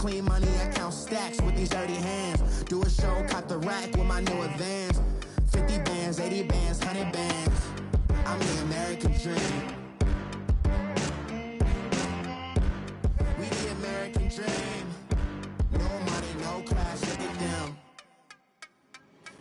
clean money, I count stacks with these dirty hands. Do a show, caught the rack with my new advance. 50 bands, 80 bands, 100 bands. I'm the American dream. We the American dream. No money, no class, look at them.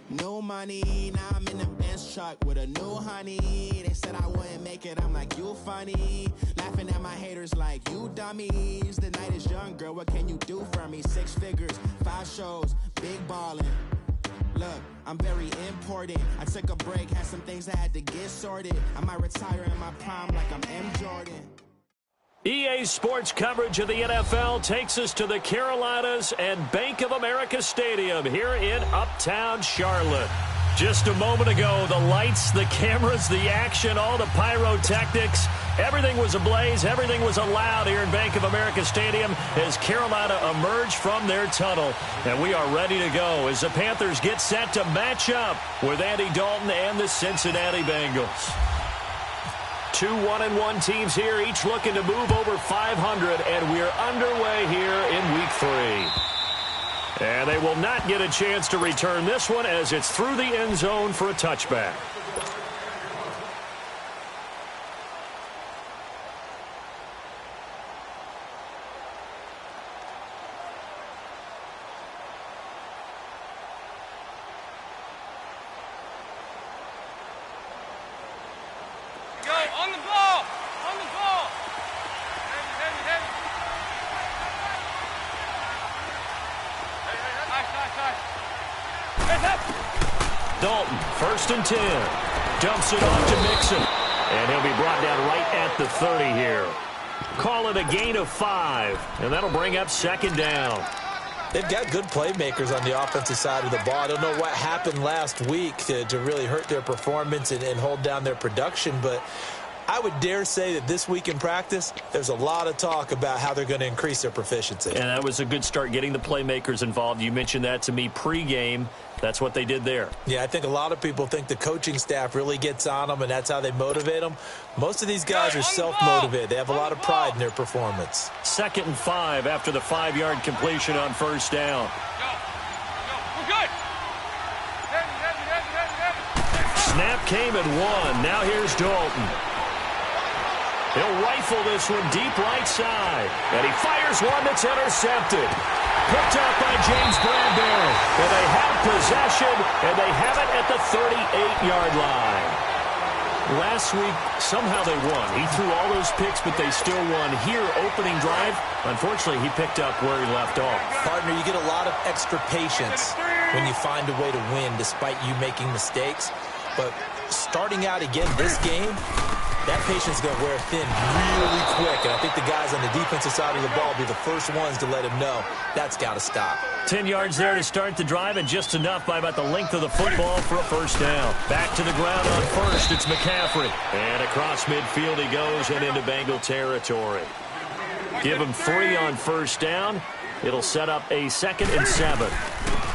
No money, now I'm in the Benz truck with a new honey. They said I wouldn't make it, I'm like, you funny. Laughing at my haters like, you dummies. The night is young, girl, what can you do for me? 6 figures, 5 shows, big ballin'. Look, I'm very important. I took a break, had some things I had to get sorted. I might retire in my prime like I'm M. Jordan. EA Sports coverage of the NFL takes us to the Carolinas and Bank of America Stadium here in Uptown Charlotte. Just a moment ago, the lights, the cameras, the action, all the pyrotechnics, everything was ablaze, everything was allowed here in Bank of America Stadium as Carolina emerged from their tunnel. And we are ready to go as the Panthers get set to match up with Andy Dalton and the Cincinnati Bengals. 2 1-1 teams here, each looking to move over 500, and we're underway here in Week 3. And they will not get a chance to return this one as it's through the end zone for a touchback. Dalton, 1st and 10. Dumps it off to Mixon. And he'll be brought down right at the 30 here. Call it a gain of 5. And that'll bring up 2nd down. They've got good playmakers on the offensive side of the ball. I don't know what happened last week to really hurt their performance and hold down their production, but I would dare say that this week in practice, there's a lot of talk about how they're going to increase their proficiency. And that was a good start getting the playmakers involved. You mentioned that to me pregame. That's what they did there. Yeah, I think a lot of people think the coaching staff really gets on them, and that's how they motivate them. Most of these guys are self-motivated. They have a lot of pride in their performance. 2nd and 5 after the 5-yard completion on 1st down. We're good. Snap came at 1. Now here's Dalton. He'll rifle this one deep right side. And he fires one that's intercepted. Picked up by James Bradbury. And they have possession, and they have it at the 38-yard line. Last week, somehow they won. He threw all those picks, but they still won. Here, opening drive, unfortunately, he picked up where he left off. Partner, you get a lot of extra patience when you find a way to win despite you making mistakes. But starting out again this game, that patience is going to wear thin really quick. And I think the guys on the defensive side of the ball will be the first ones to let him know that's got to stop. 10 yards there to start the drive, and just enough by about the length of the football for a 1st down. Back to the ground on 1st, it's McCaffrey. And across midfield he goes and into Bengal territory. Give him 3 on 1st down. It'll set up a 2nd and 7.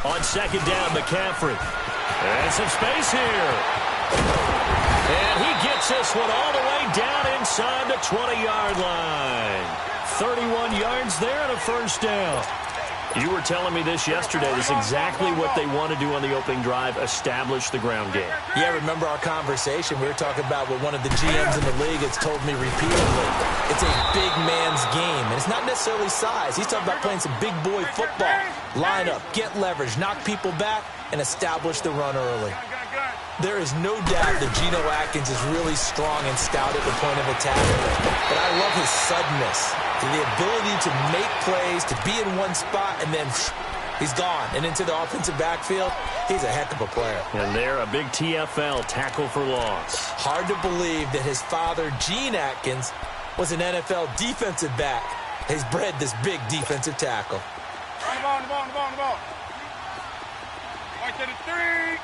On 2nd down, McCaffrey. And some space here. And he gets this one all the way down inside the 20-yard line. 31 yards there and a 1st down. You were telling me this yesterday. This is exactly what they want to do on the opening drive, establish the ground game. Yeah, remember our conversation? We were talking about what one of the GMs in the league has told me repeatedly. It's a big man's game, and it's not necessarily size. He's talking about playing some big boy football. Line up, get leverage, knock people back, and establish the run early. There is no doubt that Geno Atkins is really strong and stout at the point of attack. But I love his suddenness, the ability to make plays, to be in one spot, and then he's gone. And into the offensive backfield, he's a heck of a player. And there, a big TFL, tackle for loss. Hard to believe that his father, Gene Atkins, was an NFL defensive back. He's bred this big defensive tackle. On the ball. Right to the 3.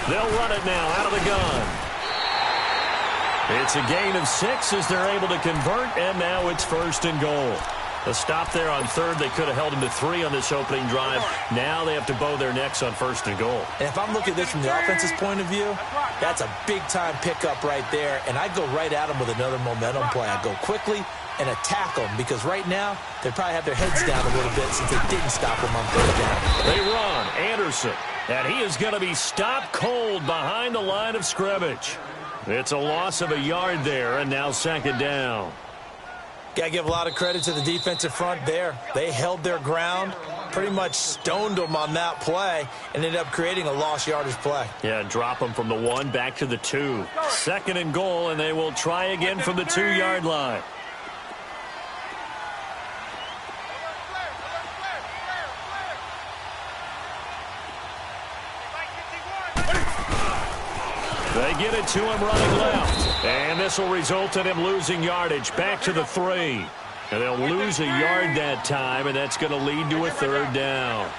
They'll run it now out of the gun. It's a gain of 6 as they're able to convert, and now it's 1st and goal. A stop there on third. They could have held him to 3 on this opening drive. Now they have to bow their necks on first and goal. And if I'm looking at this from the offense's point of view, that's a big-time pickup right there. And I'd go right at them with another momentum play. I'd go quickly and attack them because right now they probably have their heads down a little bit since they didn't stop them on third down. They run. Anderson. And he is going to be stopped cold behind the line of scrimmage. It's a loss of a yard there, and now second down. Got to give a lot of credit to the defensive front there. They held their ground, pretty much stoned them on that play, and ended up creating a lost yardage play. Yeah, drop them from the 1 back to the 2. Second and goal, and they will try again from the 2-yard line. They get it to him running left. And this will result in him losing yardage back to the 3. And they'll lose a yard that time, and that's going to lead to a third down.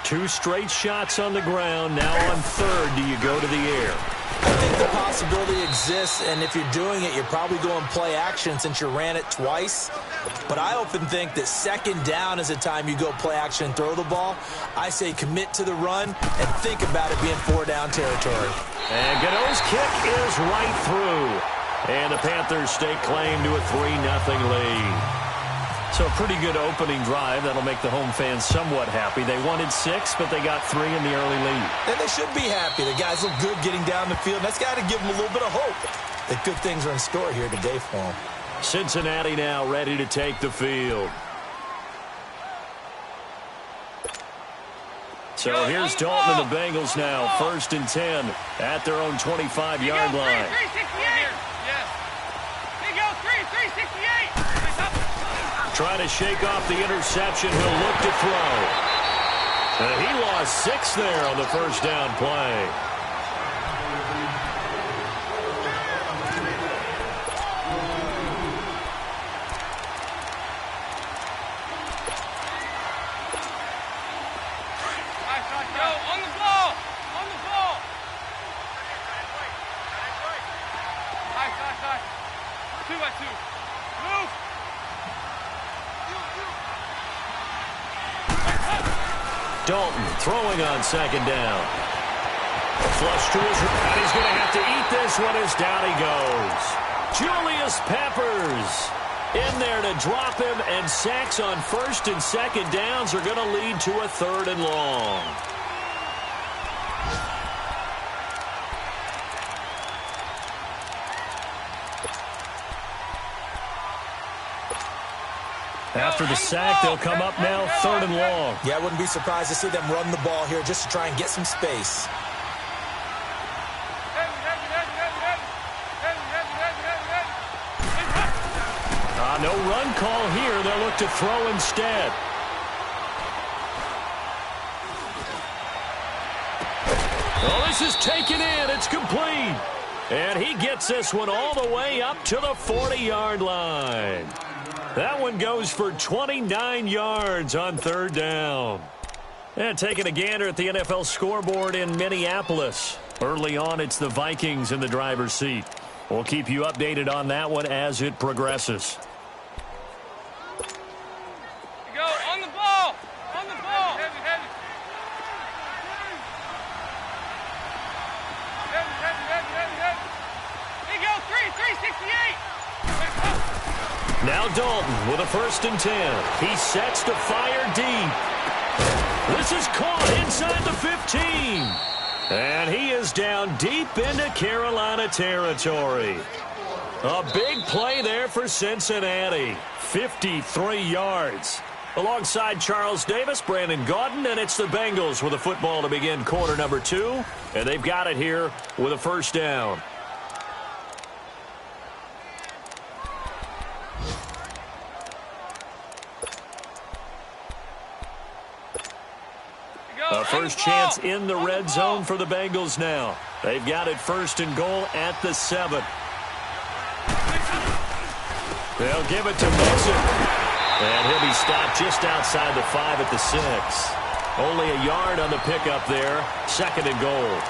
2 straight shots on the ground. Now on third, do you go to the air? I think the possibility exists, and if you're doing it, you're probably going play action since you ran it twice. But I often think that second down is the time you go play action and throw the ball. I say commit to the run and think about it being 4-down territory. And Godot's kick is right through. And the Panthers stake claim to a 3-0 lead. So a pretty good opening drive. That'll make the home fans somewhat happy. They wanted 6, but they got 3 in the early lead. And they should be happy. The guys look good getting down the field. That's got to give them a little bit of hope that good things are in store here today for them. Cincinnati now ready to take the field. So here's Dalton and the Bengals now. 1st and 10 at their own 25-yard line. 368. Yes. There you go, 368. Trying to shake off the interception. He'll look to throw. And he lost 6 there on the first down play. On the ball. On the ball. Nice. 2-by-2. Move. Dalton throwing on second down. Flush to his right. He's going to have to eat this one as down he goes. Julius Peppers in there to drop him, and sacks on 1st and 2nd downs are going to lead to a 3rd and long. After the sack, they'll come up now 3rd and long. Yeah, I wouldn't be surprised to see them run the ball here just to try and get some space. No run call here. They'll look to throw instead. Well, this is taken in. It's complete. And he gets this one all the way up to the 40-yard line. That one goes for 29 yards on 3rd down. And taking a gander at the NFL scoreboard in Minneapolis. Early on, it's the Vikings in the driver's seat. We'll keep you updated on that one as it progresses. Go on the ball. On the ball. Heavy. There you go, 368. Now Dalton with a 1st and 10. He sets to fire deep. This is caught inside the 15. And he is down deep into Carolina territory. A big play there for Cincinnati. 53 yards. Alongside Charles Davis, Brandon Gaudin, and it's the Bengals with a football to begin quarter number 2. And they've got it here with a 1st down. A first chance in the red zone for the Bengals now. They've got it 1st and goal at the 7. They'll give it to Mixon. And he'll be stopped just outside the 5 at the 6. Only a yard on the pickup there. 2nd and goal.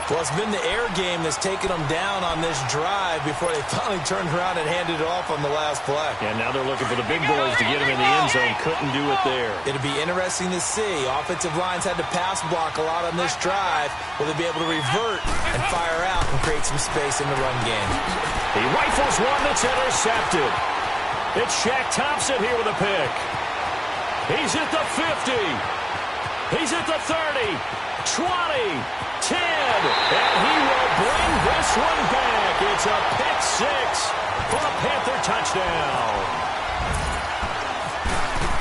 Well, it's been the air game that's taken them down on this drive before they finally turned around and handed it off on the last play. And now they're looking for the big boys to get him in the end zone. Couldn't do it there. It'll be interesting to see. Offensive lines had to pass block a lot on this drive. Will they be able to revert and fire out and create some space in the run game? He rifles one that's intercepted. It's Shaq Thompson here with a pick. He's at the 50. He's at the 30, 20, 10, and he will bring this one back. It's a pick six for a Panther touchdown.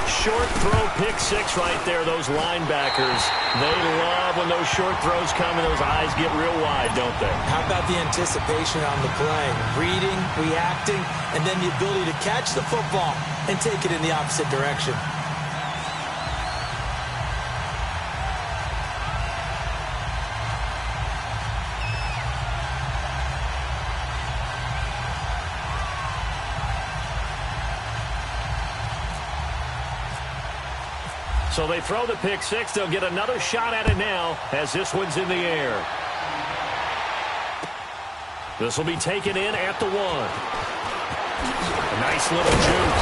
Short throw pick six right there. Those linebackers, they love when those short throws come and those eyes get real wide, don't they? How about the anticipation on the play? Reading, reacting, and then the ability to catch the football and take it in the opposite direction. So they throw the pick six. They'll get another shot at it now as this one's in the air. This will be taken in at the 1. A nice little juke.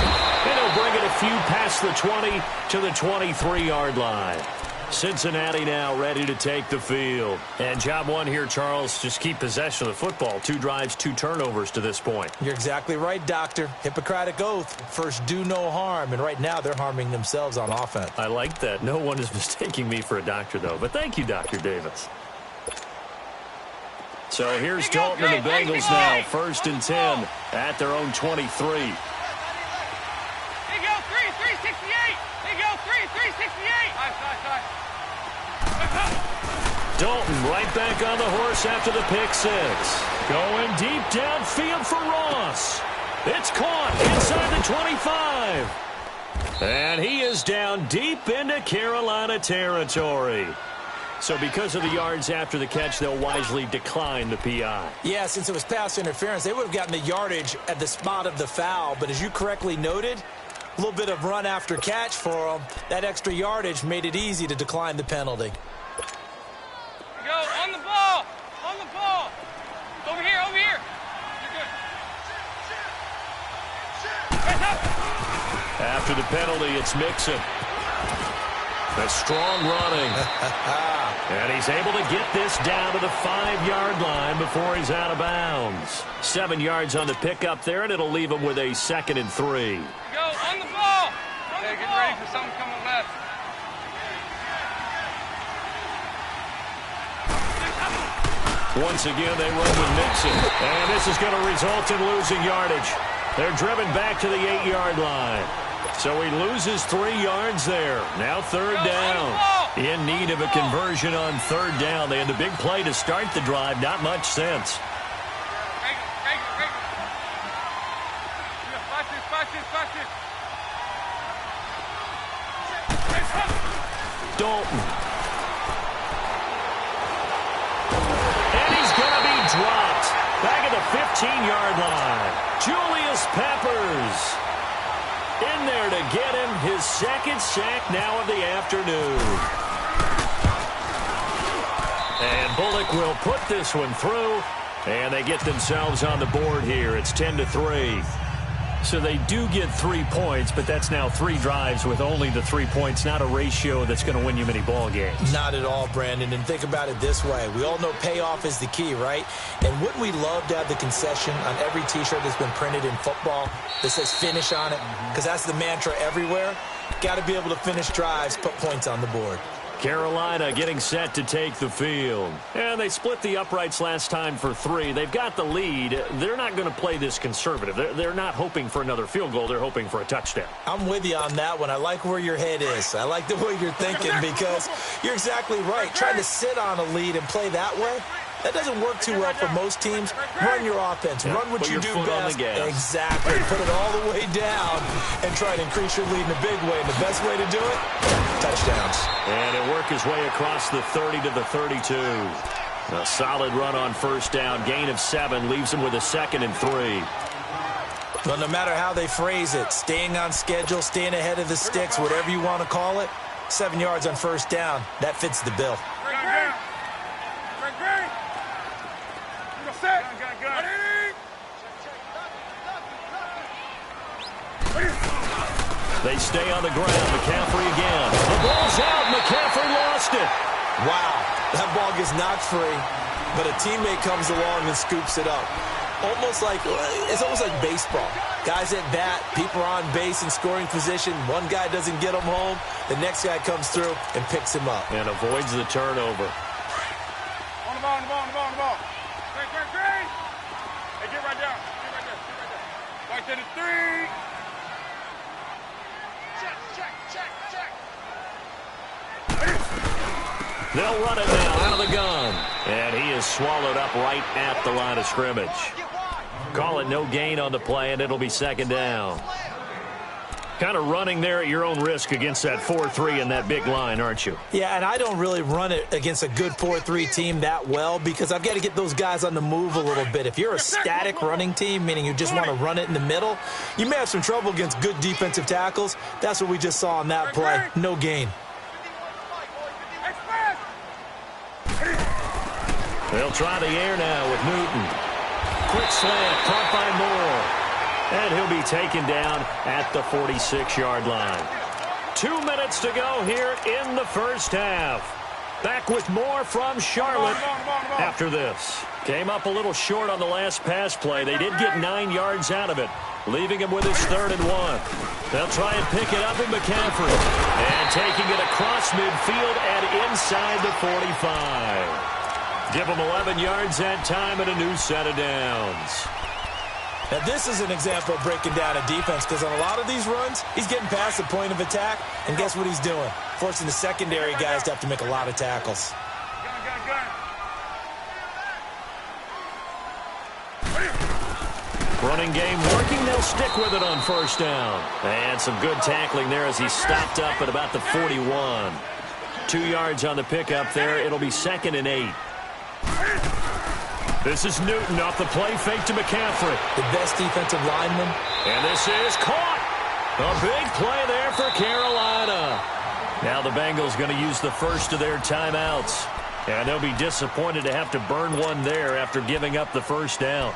And he'll bring it a few past the 20 to the 23-yard line. Cincinnati now ready to take the field. And job one here, Charles, just keep possession of the football. 2 drives, 2 turnovers to this point. You're exactly right, Doctor. Hippocratic oath. First, do no harm. And right now, they're harming themselves on offense. I like that. No one is mistaking me for a doctor, though. But thank you, Dr. Davis. So here's Dalton and the Bengals now. 1st and 10 at their own 23. They go 368. They go 368. Nice. Dalton right back on the horse after the pick six. Going deep downfield for Ross. It's caught inside the 25. And he is down deep into Carolina territory. So because of the yards after the catch, they'll wisely decline the PI. Yeah, since it was pass interference, they would have gotten the yardage at the spot of the foul. But as you correctly noted, a little bit of run after catch for them. That extra yardage made it easy to decline the penalty. Go on the ball. On the ball. Over here. You're good. After the penalty, it's Mixon. That's strong running. And he's able to get this down to the 5-yard line before he's out of bounds. 7 yards on the pickup there, and it'll leave him with a 2nd and 3. Go on the ball. Get ready for something coming left. Once again, they run with Mixon. And this is going to result in losing yardage. They're driven back to the 8-yard line. So he loses 3 yards there. Now 3rd down. In need of a conversion on 3rd down. They had the big play to start the drive. Not much sense. Dalton. And he's going to be dropped. Back at the 15-yard line. Julius Peppers in there to get him his 2nd sack now of the afternoon. And Bullock will put this one through, and they get themselves on the board here. It's 10-3. So they do get 3 points, but that's now 3 drives with only the 3 points, not a ratio that's going to win you many ball games. Not at all, Brandon. And think about it this way. We all know payoff is the key, right? And wouldn't we love to have the concession on every T-shirt that's been printed in football that says finish on it? Because that's the mantra everywhere. Got to be able to finish drives, put points on the board. Carolina getting set to take the field. And they split the uprights last time for 3. They've got the lead. They're not going to play this conservative. They're not hoping for another field goal. They're hoping for a touchdown. I'm with you on that one. I like where your head is. I like the way you're thinking because you're exactly right. Trying to sit on a lead and play that way, that doesn't work too well for most teams. Run your offense. Yeah, run what you do best. On the gas. Exactly. Put it all the way down and try to increase your lead in a big way. And the best way to do it, touchdowns. And it worked his way across the 30 to the 32. A solid run on 1st down. Gain of 7 leaves him with a 2nd and 3. Well, no matter how they phrase it, staying on schedule, staying ahead of the sticks, whatever you want to call it, 7 yards on 1st down, that fits the bill. set. They stay on the ground. McCaffrey again. The ball's out. McCaffrey lost it. Wow, that ball gets knocked free, but a teammate comes along and scoops it up. It's almost like baseball. Guys at bat, people are on base in scoring position. One guy doesn't get him home. The next guy comes through and picks him up. And avoids the turnover. On the ball. Great. Hey, get right down. Right to the 3. They'll run it now out of the gun. And he is swallowed up right at the line of scrimmage. Call it no gain on the play, and it'll be second down. Kind of running there at your own risk against that 4-3 and that big line, aren't you? Yeah, and I don't really run it against a good 4-3 team that well because I've got to get those guys on the move a little bit. If you're a static running team, meaning you just want to run it in the middle, you may have some trouble against good defensive tackles. That's what we just saw on that play. No gain. They'll try the air now with Newton. Quick slant, caught by Moore. And he'll be taken down at the 46-yard line. 2 minutes to go here in the first half. Back with more from Charlotte after this. Came up a little short on the last pass play. They did get 9 yards out of it, leaving him with his 3rd and 1. They'll try and pick it up with McCaffrey. And taking it across midfield and inside the 45. Give him 11 yards that time and a new set of downs. Now, this is an example of breaking down a defense because on a lot of these runs, he's getting past the point of attack, and guess what he's doing? Forcing the secondary guys to have to make a lot of tackles. Running game working. They'll stick with it on first down. And some good tackling there as he stopped up at about the 41. 2 yards on the pickup there. It'll be 2nd and 8. This is Newton off the play fake to McCaffrey. The best defensive lineman. And this is caught. A big play there for Carolina. Now the Bengals going to use the first of their timeouts. And they'll be disappointed to have to burn one there after giving up the first down.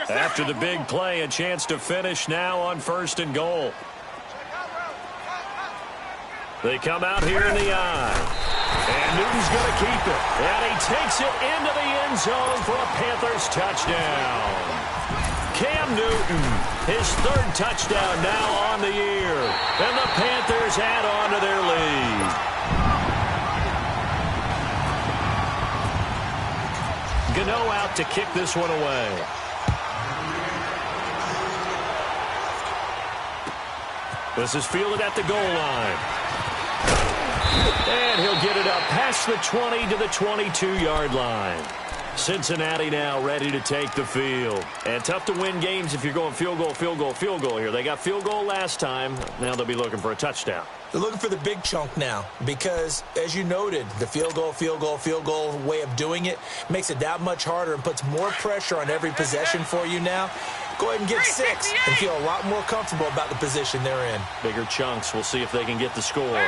After the big play, a chance to finish now on 1st and goal. They come out here in the eye. And Newton's going to keep it. And he takes it into the end zone for a Panthers touchdown. Cam Newton, his 3rd touchdown now on the year. And the Panthers add on to their lead. Gano out to kick this one away. This is fielded at the goal line. And he'll get it up past the 20 to the 22-yard line. Cincinnati now ready to take the field. And tough to win games if you're going field goal here. They got field goal last time. Now they'll be looking for a touchdown. They're looking for the big chunk now because, as you noted, the field goal way of doing it makes it that much harder and puts more pressure on every possession for you now. Go ahead and get 6 and feel a lot more comfortable about the position they're in. Bigger chunks. We'll see if they can get the score.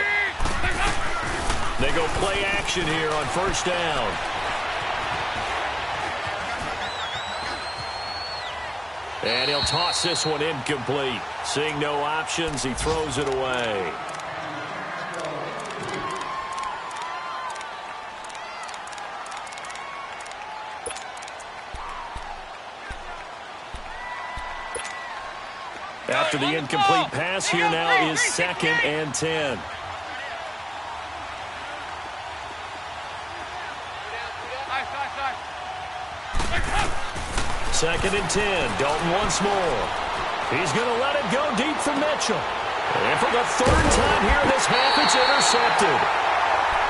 They go play action here on first down. And he'll toss this one incomplete. Seeing no options, he throws it away. After the incomplete pass, here now is 2nd and 10. Second and 10. Dalton once more. He's going to let it go deep for Mitchell. And for the 3rd time here in this half, it's intercepted.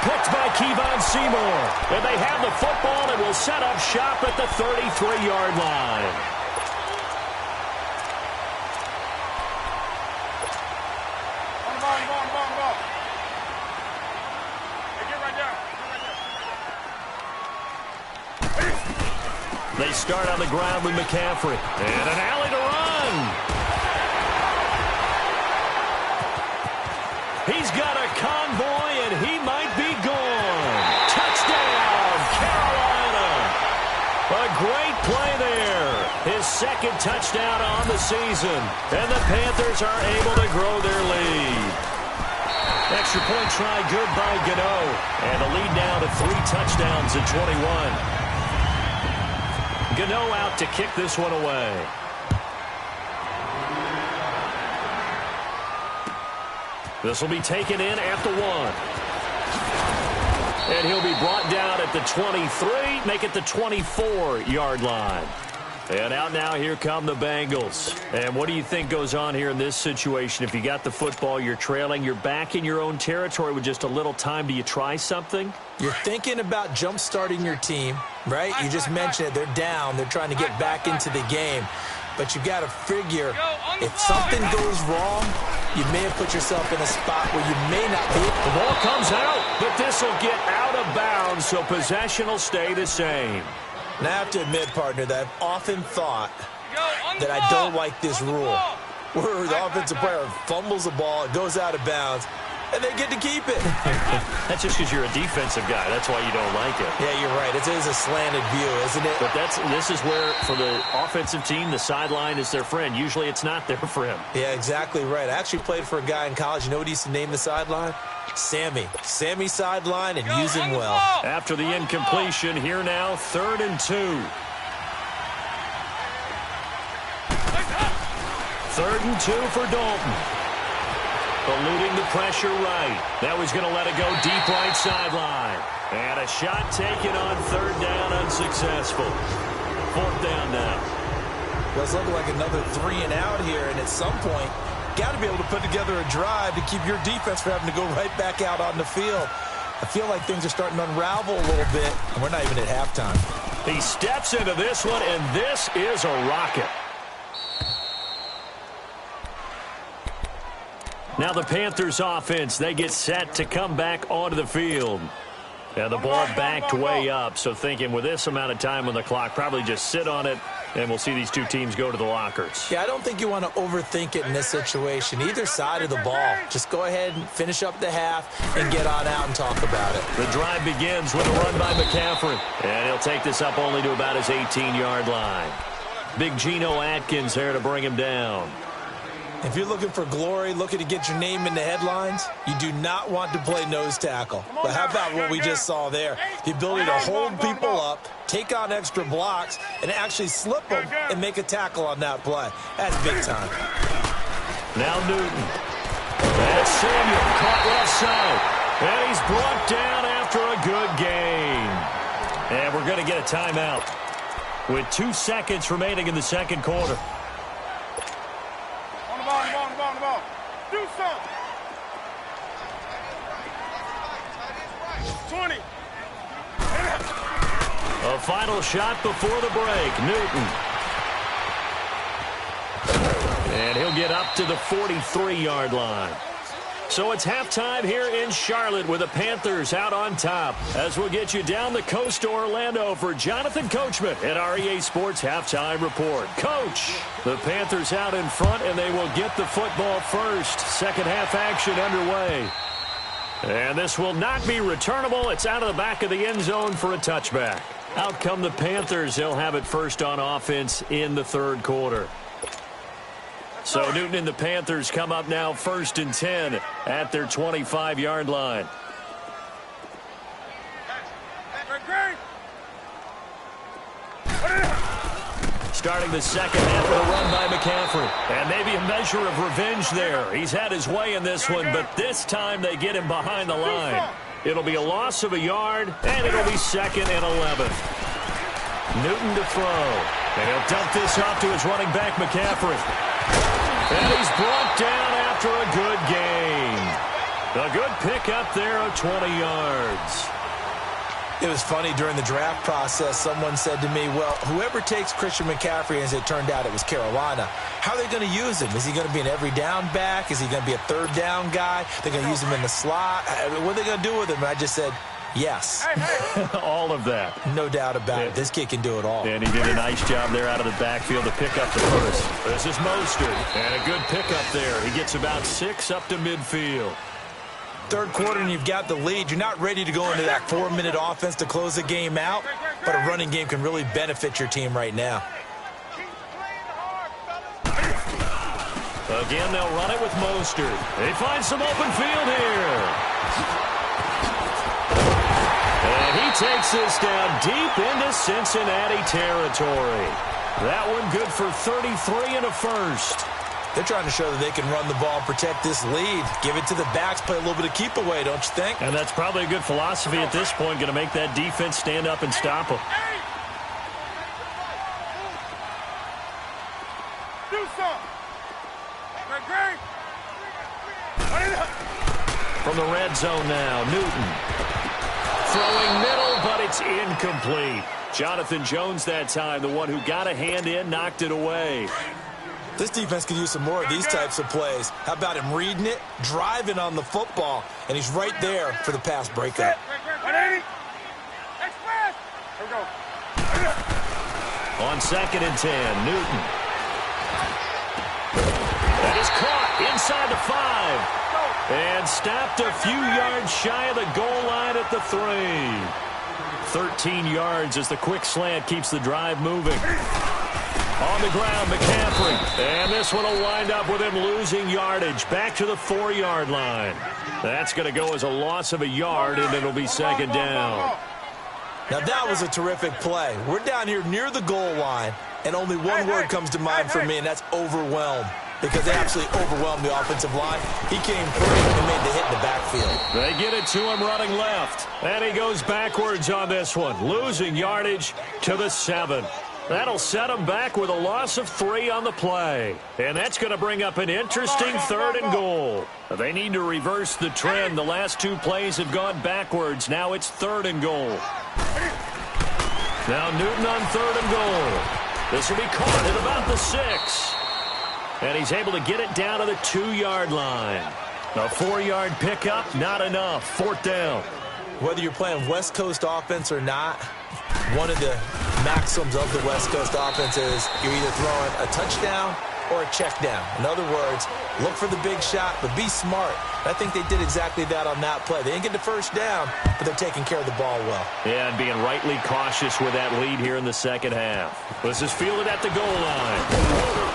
Picked by Kevon Seymour. And they have the football and will set up shop at the 33-yard line. They start on the ground with McCaffrey. And an alley to run. He's got a convoy, and he might be gone. Touchdown! second touchdown on the season. And the Panthers are able to grow their lead. Extra point try good by Gano. And the lead now to 3 touchdowns at 21. Gano out to kick this one away. This will be taken in at the 1. And he'll be brought down at the 23, make it the 24-yard line. And out now, here come the Bengals. And what do you think goes on here in this situation? If you got the football, you're trailing, you're back in your own territory with just a little time. Do you try something? You're thinking about jump-starting your team, right? You just mentioned it. They're down. They're trying to get back into the game. But you got to figure, if something goes wrong, you may have put yourself in a spot where you may not be. The ball comes out, but this will get out of bounds, so possession will stay the same. And I have to admit, partner, that I've often thought that I don't like this rule, where the offensive player fumbles the ball, it goes out of bounds, and they get to keep it. That's just because you're a defensive guy. That's why you don't like it. Yeah, you're right. It is a slanted view, isn't it? But this is where, for the offensive team, the sideline is their friend. Usually it's not there for him. Yeah, exactly right. I actually played for a guy in college. You know what he used to name the sideline? Sammy. Sammy sideline, and use him well. After the incompletion, here now, 3rd and 2. 3rd and 2 for Dalton. Eluding the pressure right. That was going to let it go deep right sideline. And a shot taken on 3rd down, unsuccessful. 4th down now. Well, it's looking like another 3 and out here, and at some point, got to be able to put together a drive to keep your defense from having to go right back out on the field. I feel like things are starting to unravel a little bit, and we're not even at halftime. He steps into this one, and this is a rocket. Now the Panthers offense, they get set to come back onto the field. And the ball backed way up, so thinking with this amount of time on the clock, probably just sit on it, and we'll see these two teams go to the lockers. Yeah, I don't think you want to overthink it in this situation. Either side of the ball. Just go ahead and finish up the half and get on out and talk about it. The drive begins with a run by McCaffrey. And he'll take this up only to about his 18-yard line. Big Geno Atkins there to bring him down. If you're looking for glory, looking to get your name in the headlines, you do not want to play nose tackle. But how about what we just saw there? The ability to hold people up, take on extra blocks, and actually slip them and make a tackle on that play. That's big time. Now Newton. That's Samuel, caught left side. And he's brought down after a good gain. And we're going to get a timeout with 2 seconds remaining in the second quarter. On the ball. Do something. 20. A final shot before the break. Newton. And he'll get up to the 43-yard line. So it's halftime here in Charlotte with the Panthers out on top. As we'll get you down the coast to Orlando for Jonathan Coachman at REA Sports Halftime Report. Coach, the Panthers out in front, and they will get the football first. Second half action underway. And this will not be returnable. It's out of the back of the end zone for a touchback. Out come the Panthers. They'll have it first on offense in the third quarter. So Newton and the Panthers come up now 1st and 10 at their 25-yard line. Starting the second half with a run by McCaffrey. And maybe a measure of revenge there. He's had his way in this one, but this time they get him behind the line. It'll be a loss of a yard, and it'll be 2nd and 11. Newton to throw. And he'll dump this off to his running back, McCaffrey. And he's brought down after a good gain. A good pickup there of 20 yards. It was funny, during the draft process, someone said to me, well, whoever takes Christian McCaffrey, as it turned out it was Carolina, how are they going to use him? Is he going to be an every down back? Is he going to be a third down guy? They're going to use him in the slot? What are they going to do with him? And I just said, yes. All of that. No doubt about it. This kid can do it all. And he did a nice job there out of the backfield to pick up the first. This is Mostert. And a good pickup there. He gets about 6 up to midfield. Third quarter and you've got the lead. You're not ready to go into that 4-minute offense to close the game out, but a running game can really benefit your team right now. Again, they'll run it with Mostert. They find some open field here. And he takes this down deep into Cincinnati territory. That one good for 33 and a first. They're trying to show that they can run the ball and protect this lead. Give it to the backs, play a little bit of keep away, don't you think? And that's probably a good philosophy at this point, going to make that defense stand up and stop them. From the red zone now, Newton. Throwing middle, but it's incomplete. Jonathan Jones that time, the one who got a hand in, knocked it away. This defense could use some more of these types of plays. How about him reading it, driving on the football, and he's right there for the pass breakup. 180. Express. Here we go. On 2nd and 10, Newton. That is caught inside the 5. And stopped a few yards shy of the goal line at the 3. 13 yards as the quick slant keeps the drive moving. On the ground, McCaffrey. And this one will wind up with him losing yardage back to the 4-yard line. That's going to go as a loss of a yard, and it'll be 2nd down. Now that was a terrific play. We're down here near the goal line, and only one word comes to mind for me, and that's overwhelmed. Because they absolutely overwhelmed the offensive line. He came through and made the hit in the backfield. They get it to him running left. And he goes backwards on this one, losing yardage to the 7. That'll set him back with a loss of 3 on the play. And that's going to bring up an interesting 3rd and goal. They need to reverse the trend. The last 2 plays have gone backwards. Now it's 3rd and goal. Now Newton on 3rd and goal. This will be caught at about the 6. And he's able to get it down to the 2-yard line. A 4-yard pickup, not enough. 4th down. Whether you're playing West Coast offense or not, one of the maxims of the West Coast offense is you're either throwing a touchdown or a check down. In other words, look for the big shot, but be smart. I think they did exactly that on that play. They didn't get the first down, but they're taking care of the ball well. Yeah, and being rightly cautious with that lead here in the 2nd half. This is fielded at the goal line.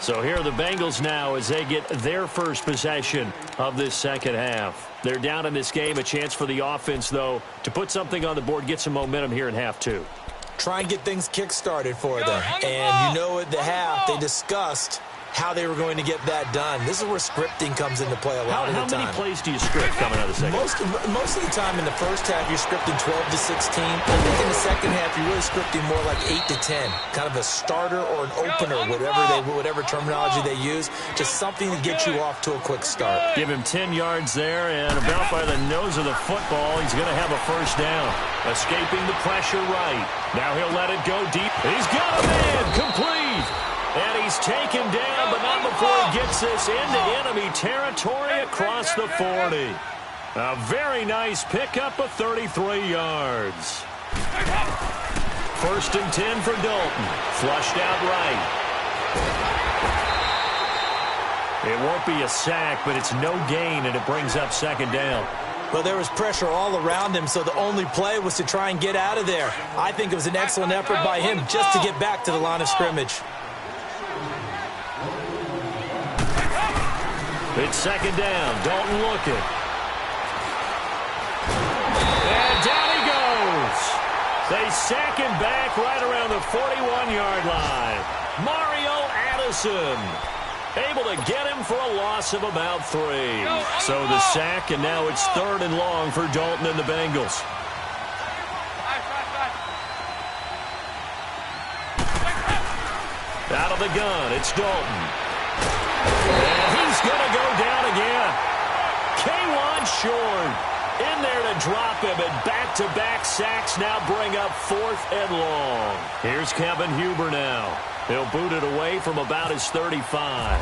So here are the Bengals now as they get their first possession of this 2nd half. They're down in this game. A chance for the offense, though, to put something on the board, get some momentum here in half 2. Try and get things kick-started for them. And you know at the half, they discussed how they were going to get that done. This is where scripting comes into play a lot of the time. How many plays do you script coming out of the 2nd? Most of the time in the first half, you're scripting 12 to 16. I think in the 2nd half, you're really scripting more like 8 to 10. Kind of a starter or an opener, whatever terminology they use. Just something to get you off to a quick start. Give him 10 yards there, and about by the nose of the football, he's going to have a 1st down. Escaping the pressure right. Now he'll let it go deep. He's got a man, complete. And he's taken down, but not before he gets this into enemy territory across the 40. A very nice pickup of 33 yards. 1st and 10 for Dalton. Flushed out right. It won't be a sack, but it's no gain, and it brings up 2nd down. Well, there was pressure all around him, so the only play was to try and get out of there. I think it was an excellent effort by him just to get back to the line of scrimmage. It's 2nd down. Dalton looking. And down he goes. They sack him back right around the 41-yard line. Mario Addison able to get him for a loss of about 3. So the sack, and now it's 3rd and long for Dalton and the Bengals. Out of the gun, it's Dalton. And he's going to go down again. K'Wan Short in there to drop him, and back-to-back sacks now bring up 4th and long. Here's Kevin Huber now. He'll boot it away from about his 35.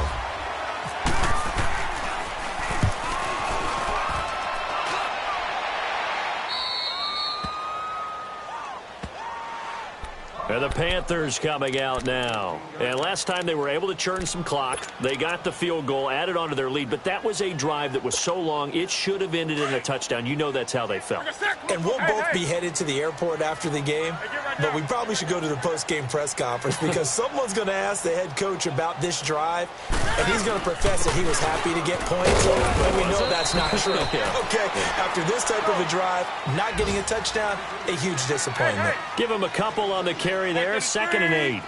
And the Panthers coming out now. And last time they were able to churn some clock. They got the field goal, added onto their lead. But that was a drive that was so long, it should have ended in a touchdown. You know that's how they felt. And we'll both be headed to the airport after the game. but we probably should go to the post-game press conference because someone's going to ask the head coach about this drive, and he's going to profess that he was happy to get points, and we know that's not true. Okay, after this type of a drive, not getting a touchdown, a huge disappointment. Give him a couple on the carry there, 2nd and 8.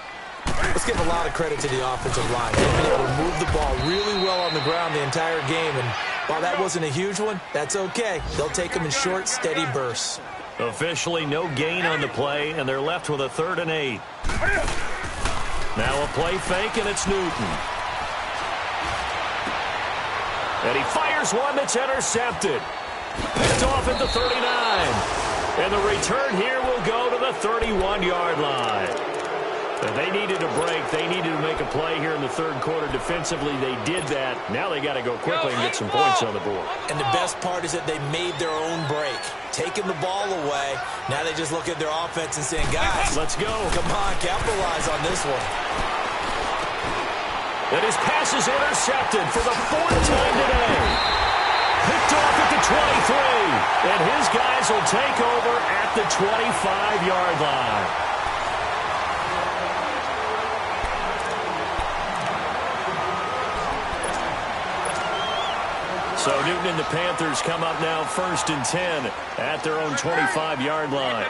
Let's give a lot of credit to the offensive line. They've been able to move the ball really well on the ground the entire game, and while that wasn't a huge one, that's okay. They'll take them in short, steady bursts. Officially no gain on the play, and they're left with a 3rd and 8. Now a play fake, and it's Newton. And he fires one that's intercepted. Picked off at the 39. And the return here will go to the 31-yard line. They needed a break. They needed to make a play here in the 3rd quarter. Defensively, they did that. Now they got to go quickly and get some points on the board. And the best part is that they made their own break. Taking the ball away. Now they just look at their offense and saying, guys, let's go. Come on, capitalize on this one. And his pass is intercepted for the 4th time today. Picked off at the 23. And his guys will take over at the 25-yard line. So Newton and the Panthers come up now 1st and 10 at their own 25-yard line.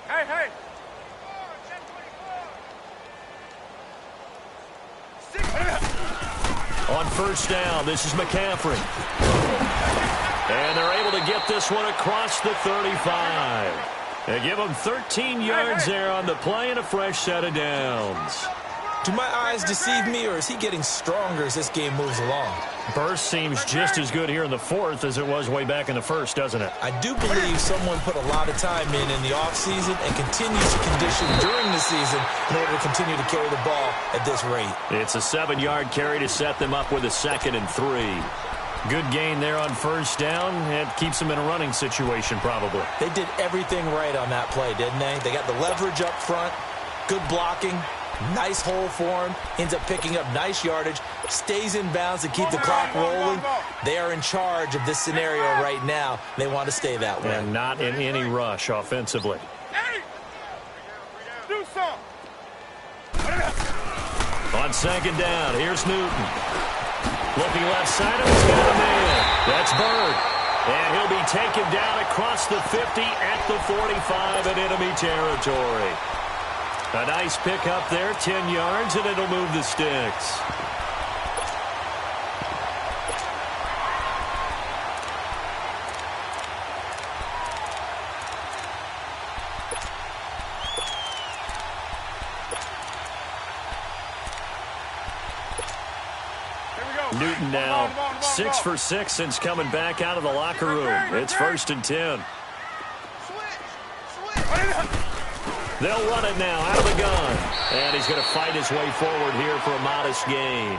Hey. On 1st down, this is McCaffrey. And they're able to get this one across the 35. They give him 13 yards there on the play and a fresh set of downs. Do my eyes deceive me, or is he getting stronger as this game moves along? Burst seems just as good here in the 4th as it was way back in the 1st, doesn't it? I do believe someone put a lot of time in the offseason and continues to condition during the season in order to continue to carry the ball at this rate. It's a 7-yard carry to set them up with a 2nd and 3. Good gain there on 1st down. It keeps them in a running situation probably. They did everything right on that play, didn't they? They got the leverage up front, good blocking, nice hole for him, ends up picking up nice yardage, stays in bounds to keep the clock rolling. They are in charge of this scenario right now. They want to stay that way. And not in any rush offensively. Do something. On 2nd down, here's Newton. Looking left side of his got a man. That's Bird. And he'll be taken down across the 50 at the 45 in enemy territory. A nice pick up there, 10 yards, and it'll move the sticks. Newton now 6 for 6 since coming back out of the locker room. It's 1st and 10. They'll run it now out of the gun. And he's going to fight his way forward here for a modest gain.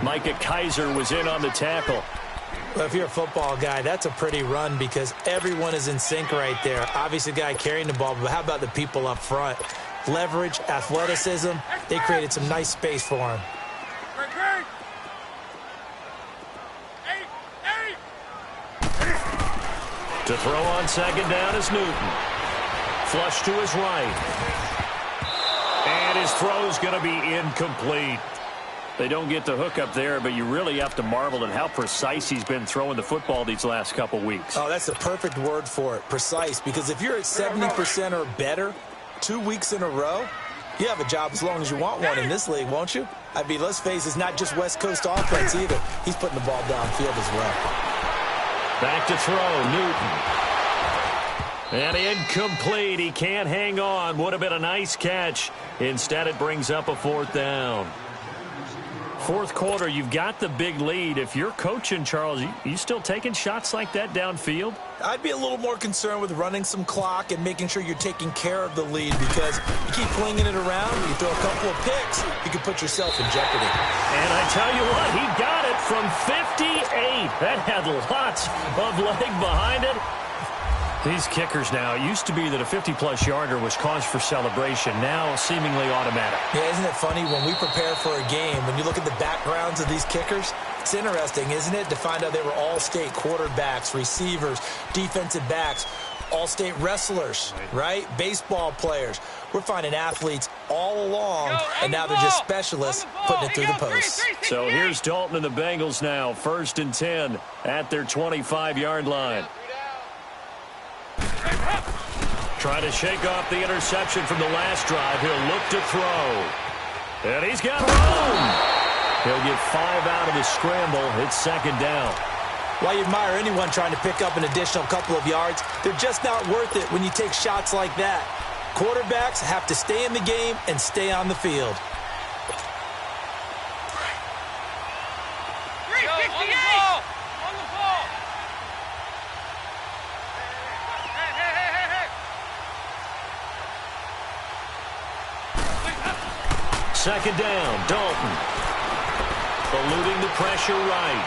Micah Kiser was in on the tackle. Well, if you're a football guy, that's a pretty run because everyone is in sync right there. Obviously, the guy carrying the ball, but how about the people up front? Leverage, athleticism, they created some nice space for him. To throw on 2nd down is Newton. Flush to his right. And his throw's going to be incomplete. They don't get the hook up there, but you really have to marvel at how precise he's been throwing the football these last couple weeks. Oh, that's the perfect word for it, precise, because if you're at 70% or better 2 weeks in a row, you have a job as long as you want one in this league, won't you? I mean, let's face it, it's not just West Coast offense either. He's putting the ball downfield as well. Back to throw, Newton. And incomplete. He can't hang on. Would have been a nice catch. Instead, it brings up a 4th down. 4th quarter, you've got the big lead. If you're coaching, Charles, you still taking shots like that downfield? I'd be a little more concerned with running some clock and making sure you're taking care of the lead because you keep flinging it around, you throw a couple of picks, you can put yourself in jeopardy. And I tell you what, he got it from 58. That had lots of leg behind it. These kickers now, it used to be that a 50-plus yarder was cause for celebration. Now seemingly automatic. Yeah, isn't it funny when we prepare for a game, when you look at the backgrounds of these kickers, it's interesting, isn't it, to find out they were all-state quarterbacks, receivers, defensive backs, all-state wrestlers, right? Baseball players. We're finding athletes all along, and now they're just specialists putting it through the posts. So here's Dalton and the Bengals now, 1st and 10 at their 25-yard line. Trying to shake off the interception from the last drive. He'll look to throw. And he's got room. He'll get 5 out of the scramble. It's 2nd down. While you admire anyone trying to pick up an additional couple of yards, they're just not worth it when you take shots like that. Quarterbacks have to stay in the game and stay on the field. Second down, Dalton. Eluding the pressure right.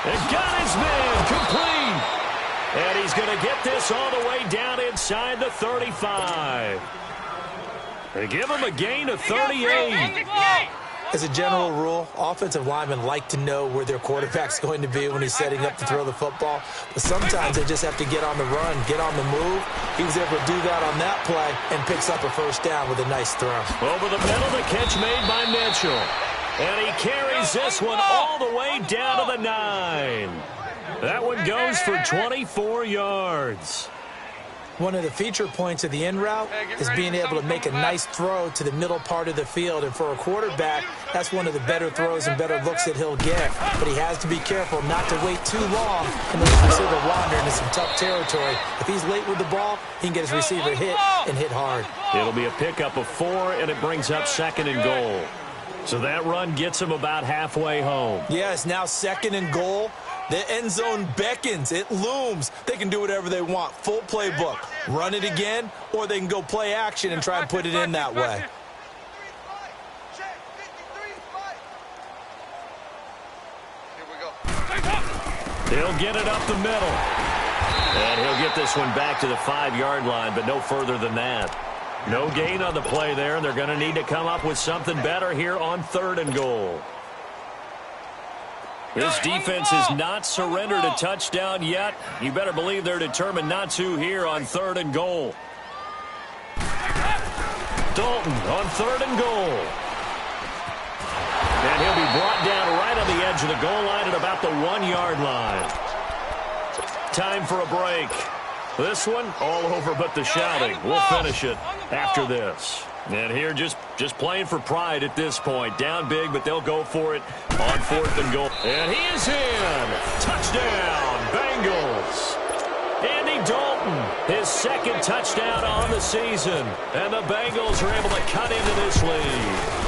And got his man complete. And he's going to get this all the way down inside the 35. They give him a gain of 38. As a general rule, offensive linemen like to know where their quarterback's going to be when he's setting up to throw the football. But sometimes they just have to get on the run, get on the move. He was able to do that on that play and picks up a 1st down with a nice throw. Over the middle, the catch made by Mitchell. And he carries this one all the way down to the 9. That one goes for 24 yards. One of the feature points of the in route is being able to make a nice throw to the middle part of the field. And for a quarterback, that's one of the better throws and better looks that he'll get. But he has to be careful not to wait too long and let his receiver wander into some tough territory. If he's late with the ball, he can get his receiver hit and hit hard. It'll be a pickup of 4, and it brings up 2nd and goal. So that run gets him about halfway home. Yeah, it's now 2nd and goal. The end zone beckons. It looms. They can do whatever they want. Full playbook. Run it again, or they can go play action and try and put it in that way. He'll get it up the middle. And he'll get this one back to the 5-yard line, but no further than that. No gain on the play there, and they're going to need to come up with something better here on 3rd and goal. This defense has not surrendered a touchdown yet. You better believe they're determined not to here on 3rd and goal. Dalton on 3rd and goal. And he'll be brought down right on the edge of the goal line at about the 1-yard line. Time for a break. This one all over but the shouting. We'll finish it after this. And here just playing for pride at this point. Down big, but they'll go for it on 4th and goal. And he is in. Touchdown, Bengals. Andy Dalton, his 2nd touchdown on the season. And the Bengals are able to cut into this lead.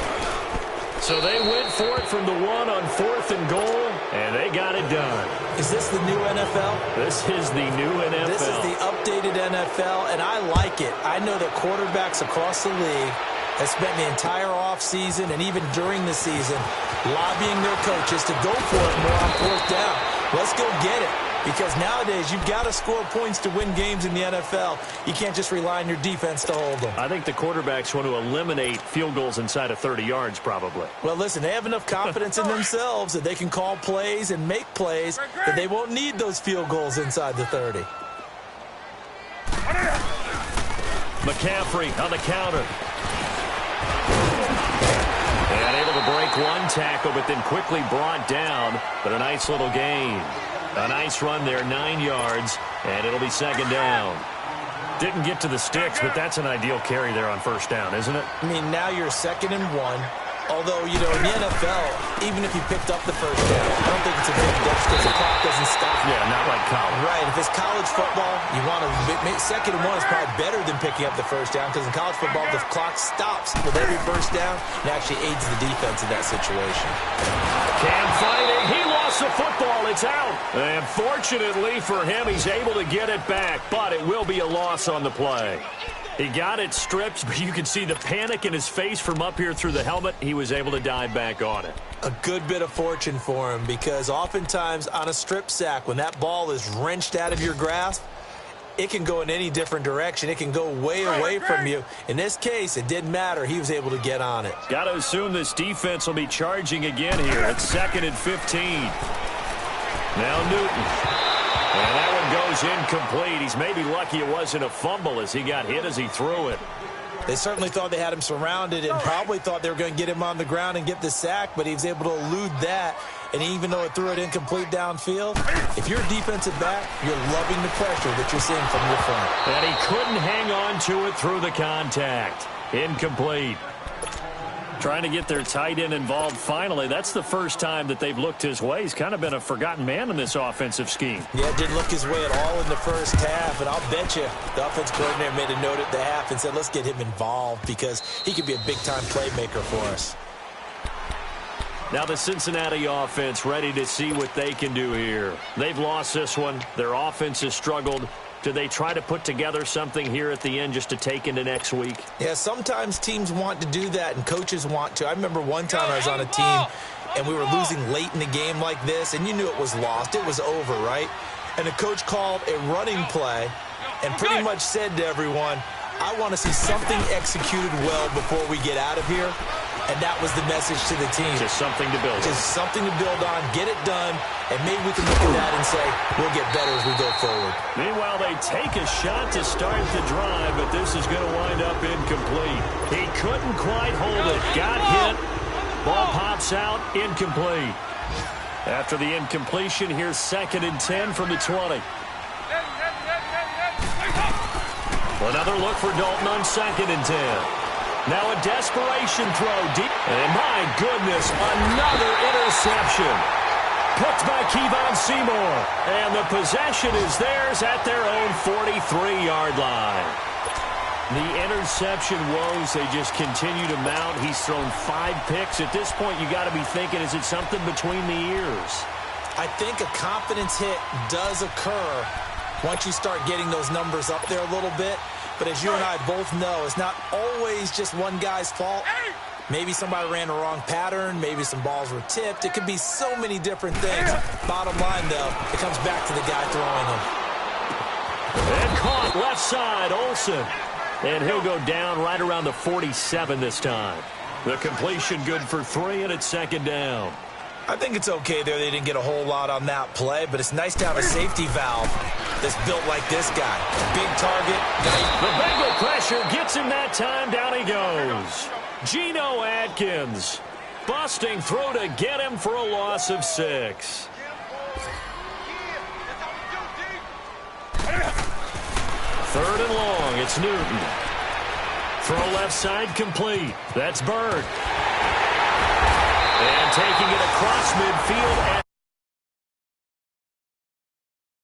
So they went for it from the 1 on 4th and goal, and they got it done. Is this the new NFL? This is the new NFL. This is the updated NFL, and I like it. I know that quarterbacks across the league have spent the entire offseason and even during the season lobbying their coaches to go for it more on 4th down. Let's go get it. Because nowadays, you've got to score points to win games in the NFL. You can't just rely on your defense to hold them. I think the quarterbacks want to eliminate field goals inside of 30 yards, probably. Well, listen, they have enough confidence in themselves that they can call plays and make plays that they won't need those field goals inside the 30. McCaffrey on the counter. And able to break one tackle, but then quickly brought down. But a nice little gain. A nice run there, 9 yards, and it'll be 2nd down. Didn't get to the sticks, but that's an ideal carry there on 1st down, isn't it? I mean, now you're 2nd and 1. Although, you know, in the NFL, even if you picked up the 1st down, I don't think it's a big deal because the clock doesn't stop. Yeah, not like college. Right. If it's college football, you want to make 2nd and 1 is probably better than picking up the 1st down because in college football, the clock stops with every 1st down. It actually aids the defense in that situation. Cam fighting. He lost the football. It's out. And fortunately for him, he's able to get it back, but it will be a loss on the play. He got it stripped, but you can see the panic in his face from up here through the helmet. He was able to dive back on it. A good bit of fortune for him because oftentimes on a strip sack, when that ball is wrenched out of your grasp, it can go in any different direction. It can go way away from you. In this case, it didn't matter. He was able to get on it. Got to assume this defense will be charging again here. It's 2nd and 15. Now Newton. And that one goes incomplete. He's maybe lucky it wasn't a fumble as he got hit as he threw it. They certainly thought they had him surrounded and probably thought they were going to get him on the ground and get the sack, but he was able to elude that. And even though it threw it incomplete downfield, if you're a defensive back, you're loving the pressure that you're seeing from your front. And he couldn't hang on to it through the contact. Incomplete. Trying to get their tight end involved finally. That's the first time that they've looked his way. He's kind of been a forgotten man in this offensive scheme. Yeah, didn't look his way at all in the first half. And I'll bet you the offense coordinator made a note at the half and said, let's get him involved because he could be a big-time playmaker for us. Now the Cincinnati offense ready to see what they can do here. They've lost this one. Their offense has struggled. Do they try to put together something here at the end just to take into next week? Yeah, sometimes teams want to do that and coaches want to. I remember one time I was on a team and we were losing late in the game like this and you knew it was lost. It was over, right? And the coach called a running play and pretty much said to everyone, I want to see something executed well before we get out of here. And that was the message to the team. Just something to build on. Just something to build on, get it done, and maybe we can look at that and say, we'll get better as we go forward. Meanwhile, they take a shot to start the drive, but this is going to wind up incomplete. He couldn't quite hold it. Got hit. Ball pops out, incomplete. After the incompletion, here's 2nd and 10 from the 20. Another look for Dalton on 2nd and 10. Now a desperation throw deep. And my goodness, another interception. Picked by Kevon Seymour. And the possession is theirs at their own 43-yard line. The interception woes, they just continue to mount. He's thrown 5 picks. At this point, you got to be thinking, is it something between the ears? I think a confidence hit does occur once you start getting those numbers up there a little bit. But as you and I both know, it's not always just one guy's fault. Maybe somebody ran the wrong pattern. Maybe some balls were tipped. It could be so many different things. Bottom line, though, it comes back to the guy throwing them. And caught left side, Olsen. And he'll go down right around the 47 this time. The completion good for 3, and it's 2nd down. I think it's okay there. They didn't get a whole lot on that play, but it's nice to have a safety valve that's built like this guy. Big target. The Bengal pressure gets him that time. Down he goes. Geno Atkins busting through to get him for a loss of 6. Third and long. It's Newton. Throw left side complete. That's Bird. And taking it across midfield